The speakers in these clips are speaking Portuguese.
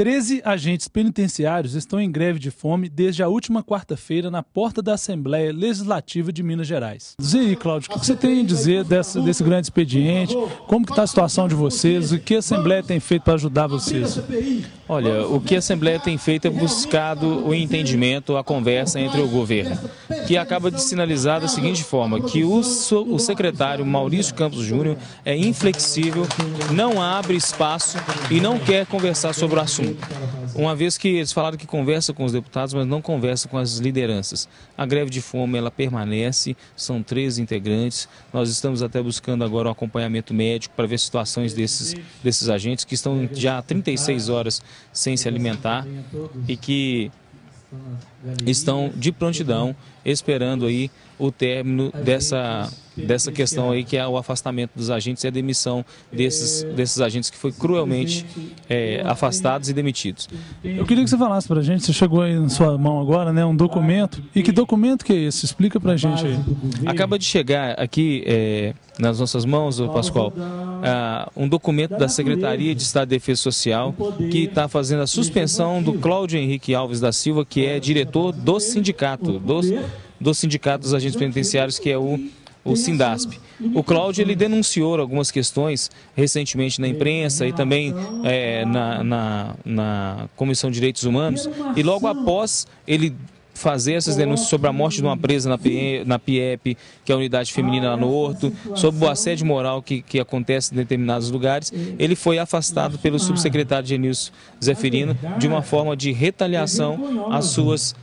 13 agentes penitenciários estão em greve de fome desde a última quarta-feira na porta da Assembleia Legislativa de Minas Gerais. Diz aí, Cláudio, o que você tem a dizer desse grande expediente? Como que está a situação de vocês? O que a Assembleia tem feito para ajudar vocês? Olha, o que a Assembleia tem feito é buscado o entendimento, a conversa entre o governo, que acaba de sinalizar da seguinte forma, que o secretário Maurício Campos Júnior é inflexível, não abre espaço e não quer conversar sobre o assunto. Uma vez que eles falaram que conversa com os deputados, mas não conversa com as lideranças. A greve de fome, ela permanece, são 13 integrantes. Nós estamos até buscando agora um acompanhamento médico para ver situações desses agentes que estão já há 36 horas sem se alimentar e que estão de prontidão esperando aí o término dessa questão aí, que é o afastamento dos agentes e a demissão desses agentes que foi cruelmente afastados e demitidos. Eu queria que você falasse para a gente, você chegou aí na sua mão agora, né, um documento. E que documento que é esse? Explica para a gente aí. Acaba de chegar aqui nas nossas mãos, Pascoal, um documento da Secretaria de Estado de Defesa Social que está fazendo a suspensão do Cláudio Henrique Alves da Silva, que é diretor do sindicato, do Sindicato dos Agentes Penitenciários, que é o Sindasp. O Cláudio, ele denunciou algumas questões recentemente na imprensa e também na Comissão de Direitos Humanos, e logo após ele fazer essas denúncias sobre a morte de uma presa na PIEP, que é a unidade feminina lá no Horto, sobre o assédio moral que acontece em determinados lugares, ele foi afastado pelo subsecretário Genilson Zeferino de uma forma de retaliação às suas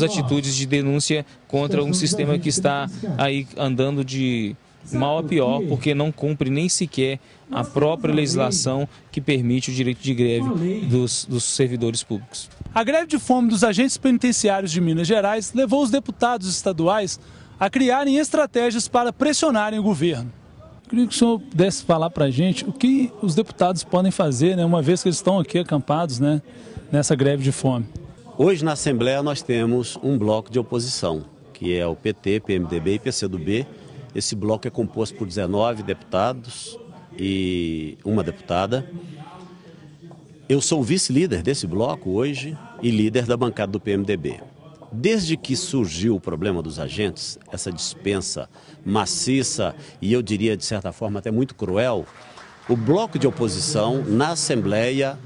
atitudes de denúncia contra um sistema que está aí andando de mal a pior, porque não cumpre nem sequer a própria legislação que permite o direito de greve dos servidores públicos. A greve de fome dos agentes penitenciários de Minas Gerais levou os deputados estaduais a criarem estratégias para pressionarem o governo. Eu queria que o senhor pudesse falar para a gente o que os deputados podem fazer, né, uma vez que eles estão aqui acampados, né, nessa greve de fome. Hoje na Assembleia nós temos um bloco de oposição, que é o PT, PMDB e PCdoB. Esse bloco é composto por 19 deputados e uma deputada. Eu sou o vice-líder desse bloco hoje e líder da bancada do PMDB. Desde que surgiu o problema dos agentes, essa dispensa maciça e eu diria de certa forma até muito cruel, o bloco de oposição na Assembleia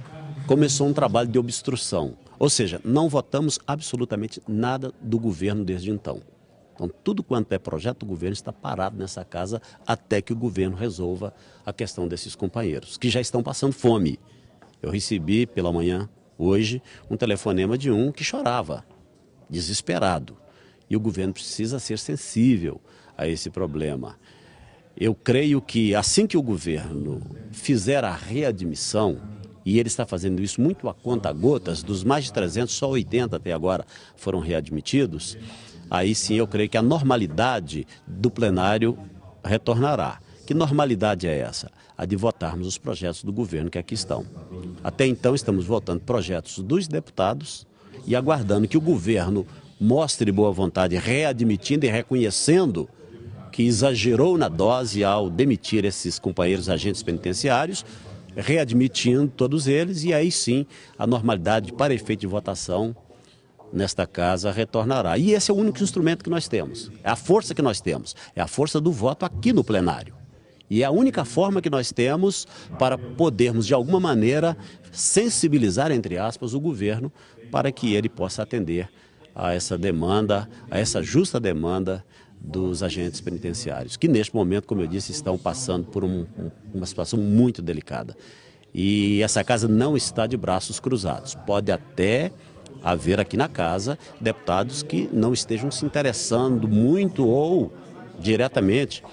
começou um trabalho de obstrução. Ou seja, não votamos absolutamente nada do governo desde então. Então, tudo quanto é projeto do governo está parado nessa casa até que o governo resolva a questão desses companheiros, que já estão passando fome. Eu recebi pela manhã, hoje, um telefonema de um que chorava, desesperado. E o governo precisa ser sensível a esse problema. Eu creio que assim que o governo fizer a readmissão, e ele está fazendo isso muito a conta-gotas, dos mais de 300, só 80 até agora foram readmitidos, aí sim eu creio que a normalidade do plenário retornará. Que normalidade é essa? A de votarmos os projetos do governo que aqui estão. Até então estamos votando projetos dos deputados e aguardando que o governo mostre boa vontade, readmitindo e reconhecendo que exagerou na dose ao demitir esses companheiros agentes penitenciários, readmitindo todos eles, e aí sim a normalidade para efeito de votação nesta casa retornará. E esse é o único instrumento que nós temos, é a força que nós temos, é a força do voto aqui no plenário. E é a única forma que nós temos para podermos, de alguma maneira, sensibilizar, entre aspas, o governo para que ele possa atender a essa demanda, a essa justa demanda dos agentes penitenciários, que neste momento, como eu disse, estão passando por uma situação muito delicada. E essa casa não está de braços cruzados. Pode até haver aqui na casa deputados que não estejam se interessando muito ou diretamente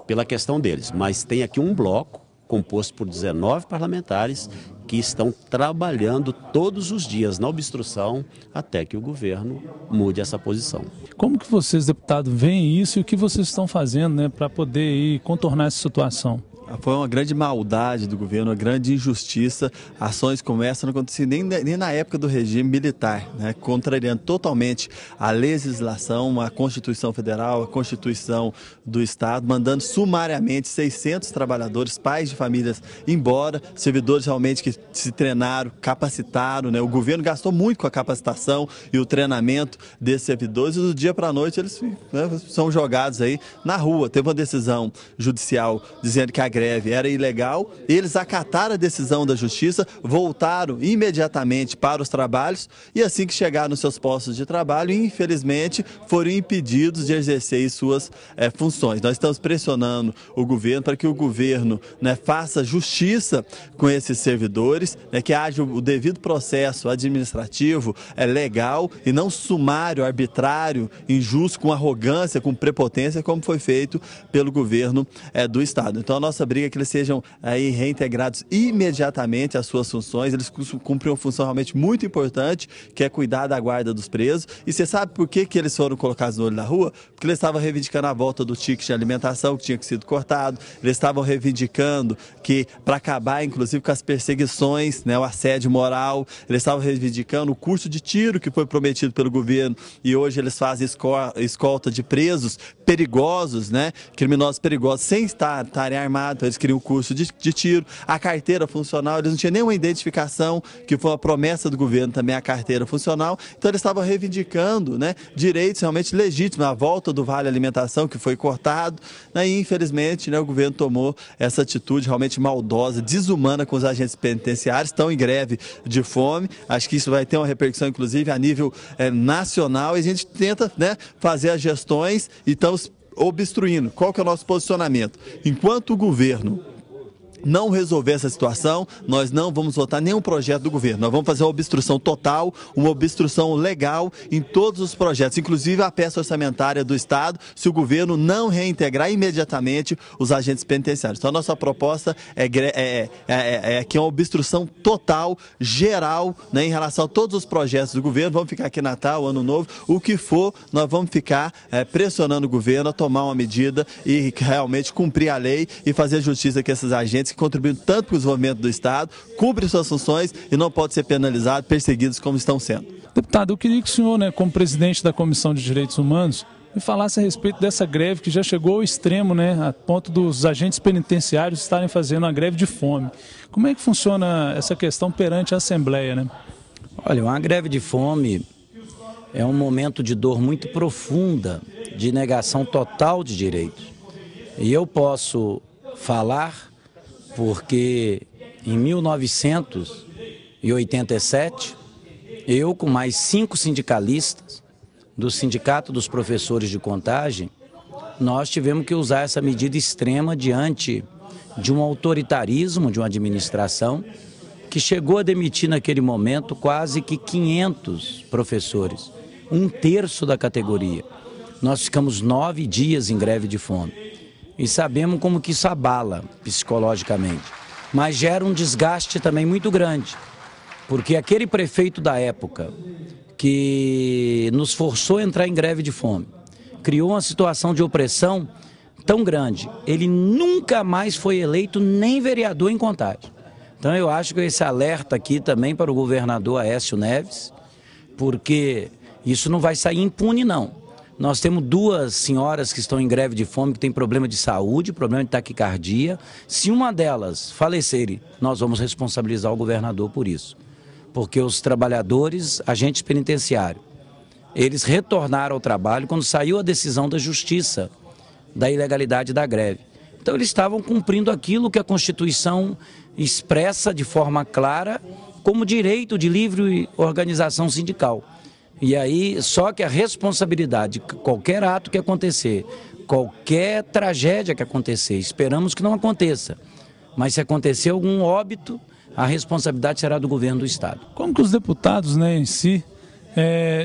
pela questão deles, mas tem aqui um bloco composto por 19 parlamentares que estão trabalhando todos os dias na obstrução até que o governo mude essa posição. Como que vocês, deputados, veem isso e o que vocês estão fazendo, né, para poder contornar essa situação? Foi uma grande maldade do governo, uma grande injustiça. Ações como essa não aconteciam nem na época do regime militar, né? Contrariando totalmente a legislação, a Constituição Federal, a Constituição do Estado, mandando sumariamente 600 trabalhadores, pais de famílias, embora, servidores realmente que se treinaram, capacitaram, né? O governo gastou muito com a capacitação e o treinamento desses servidores e do dia para a noite eles, né, são jogados aí na rua. Teve uma decisão judicial dizendo que a greve era ilegal, eles acataram a decisão da justiça, voltaram imediatamente para os trabalhos e assim que chegaram nos seus postos de trabalho, infelizmente, foram impedidos de exercer suas funções. Nós estamos pressionando o governo para que o governo, né, faça justiça com esses servidores, né, que haja o devido processo administrativo, legal e não sumário, arbitrário, injusto, com arrogância, com prepotência, como foi feito pelo governo do Estado. Então a nossa briga é que eles sejam aí reintegrados imediatamente às suas funções. Eles cumprem uma função realmente muito importante, que é cuidar da guarda dos presos. E você sabe por que eles foram colocados no olho da rua? Porque eles estavam reivindicando a volta do ticket de alimentação, que tinha sido cortado. Eles estavam reivindicando que, para acabar inclusive com as perseguições, né, o assédio moral, eles estavam reivindicando o curso de tiro que foi prometido pelo governo e hoje eles fazem escolta de presos perigosos, né, criminosos perigosos, sem estarem armados. Então eles queriam o curso de tiro, a carteira funcional, eles não tinham nenhuma identificação, que foi uma promessa do governo também, a carteira funcional. Então eles estavam reivindicando, né, direitos realmente legítimos, a volta do Vale Alimentação, que foi cortado, né, e infelizmente, né, o governo tomou essa atitude realmente maldosa, desumana com os agentes penitenciários, estão em greve de fome. Acho que isso vai ter uma repercussão, inclusive, a nível nacional, e a gente tenta, né, fazer as gestões e estamos obstruindo. Qual que é o nosso posicionamento? Enquanto o governo não resolver essa situação, nós não vamos votar nenhum projeto do governo. Nós vamos fazer uma obstrução total, uma obstrução legal em todos os projetos, inclusive a peça orçamentária do Estado, se o governo não reintegrar imediatamente os agentes penitenciários. Então a nossa proposta é que é uma obstrução total, geral, né, em relação a todos os projetos do governo. Vamos ficar aqui Natal, Ano Novo, o que for, nós vamos ficar pressionando o governo a tomar uma medida e realmente cumprir a lei e fazer justiça com esses agentes que contribuem tanto para o desenvolvimento do Estado, cumprem suas funções e não podem ser penalizados, perseguidos como estão sendo. Deputado, eu queria que o senhor, né, como presidente da Comissão de Direitos Humanos, me falasse a respeito dessa greve que já chegou ao extremo, né, a ponto dos agentes penitenciários estarem fazendo uma greve de fome. Como é que funciona essa questão perante a Assembleia, né? Olha, uma greve de fome é um momento de dor muito profunda, de negação total de direitos. E eu posso falar porque em 1987, eu com mais 5 sindicalistas do Sindicato dos Professores de Contagem, nós tivemos que usar essa medida extrema diante de um autoritarismo de uma administração que chegou a demitir naquele momento quase que 500 professores, 1/3 da categoria. Nós ficamos 9 dias em greve de fome. E sabemos como que isso abala psicologicamente, mas gera um desgaste também muito grande, porque aquele prefeito da época que nos forçou a entrar em greve de fome, criou uma situação de opressão tão grande, ele nunca mais foi eleito nem vereador em Contagem. Então eu acho que esse alerta aqui também para o governador Aécio Neves, porque isso não vai sair impune não. Nós temos 2 senhoras que estão em greve de fome, que têm problema de saúde, problema de taquicardia. Se uma delas falecer, nós vamos responsabilizar o governador por isso. Porque os trabalhadores, agentes penitenciários, eles retornaram ao trabalho quando saiu a decisão da justiça da ilegalidade da greve. Então eles estavam cumprindo aquilo que a Constituição expressa de forma clara como direito de livre organização sindical. E aí, só que a responsabilidade, qualquer ato que acontecer, qualquer tragédia que acontecer, esperamos que não aconteça, mas se acontecer algum óbito, a responsabilidade será do governo do Estado. Como que os deputados, né, em si,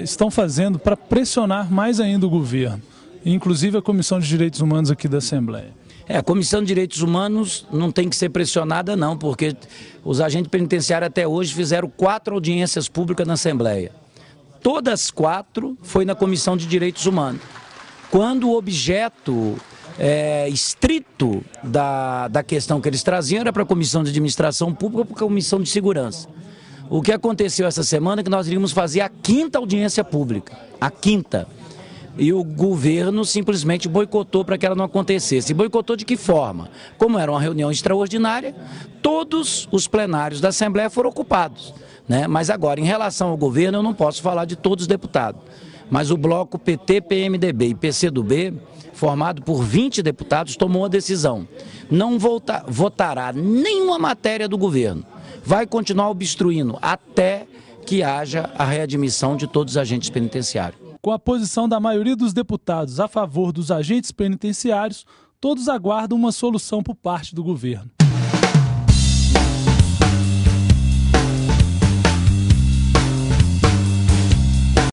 estão fazendo para pressionar mais ainda o governo, inclusive a Comissão de Direitos Humanos aqui da Assembleia? A Comissão de Direitos Humanos não tem que ser pressionada não, porque os agentes penitenciários até hoje fizeram 4 audiências públicas na Assembleia. Todas 4 foi na Comissão de Direitos Humanos. Quando o objeto estrito da questão que eles traziam, era para a Comissão de Administração Pública, para a Comissão de Segurança. O que aconteceu essa semana é que nós iríamos fazer a 5ª audiência pública, a 5ª. E o governo simplesmente boicotou para que ela não acontecesse. E boicotou de que forma? Como era uma reunião extraordinária, todos os plenários da Assembleia foram ocupados, né? Mas agora, em relação ao governo, eu não posso falar de todos os deputados. Mas o bloco PT, PMDB e PCdoB, formado por 20 deputados, tomou a decisão. Não votará nenhuma matéria do governo. Vai continuar obstruindo até que haja a readmissão de todos os agentes penitenciários. Com a posição da maioria dos deputados a favor dos agentes penitenciários, todos aguardam uma solução por parte do governo.